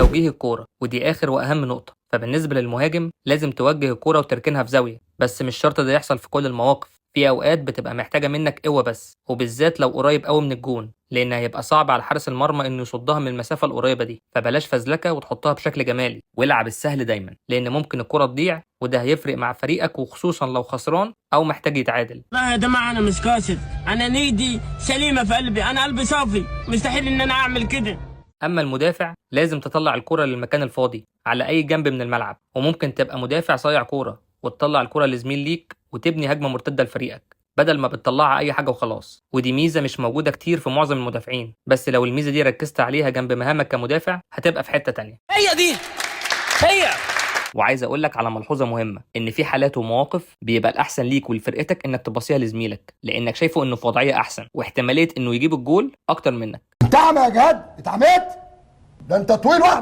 توجيه الكورة، ودي آخر وأهم نقطة. فبالنسبة للمهاجم لازم توجه الكورة وتركنها في زاوية، بس مش شرط ده يحصل في كل المواقف. في أوقات بتبقى محتاجة منك قوة بس، وبالذات لو قريب قوي من الجون، لأن هيبقى صعب على حارس المرمى إنه يصدها من المسافة القريبة دي. فبلاش فزلكة وتحطها بشكل جمالي، والعب السهل دايما، لأن ممكن الكورة تضيع، وده هيفرق مع فريقك، وخصوصا لو خسران أو محتاج يتعادل. لا يا جماعة أنا مش قاصد، أنا نيدي سليمة في قلبي، أنا قلبي صافي، مستحيل إن أنا أعمل كده. أما المدافع لازم تطلع الكرة للمكان الفاضي على أي جنب من الملعب، وممكن تبقى مدافع صايع كورة وتطلع الكرة لزميل ليك وتبني هجمة مرتدة لفريقك بدل ما بتطلعها أي حاجة وخلاص. ودي ميزة مش موجودة كتير في معظم المدافعين، بس لو الميزة دي ركزت عليها جنب مهامك كمدافع هتبقى في حتة تانية. هي دي هي. وعايز أقولك على ملحوظة مهمة، إن في حالات ومواقف بيبقى الأحسن ليك ولفرقتك إنك تبصيها لزميلك، لأنك شايفه إنه في وضعية أحسن واحتمالية إنه يجيب الجول أكتر منك. انت يا جهاد اتعميت، ده انت طويل واحده.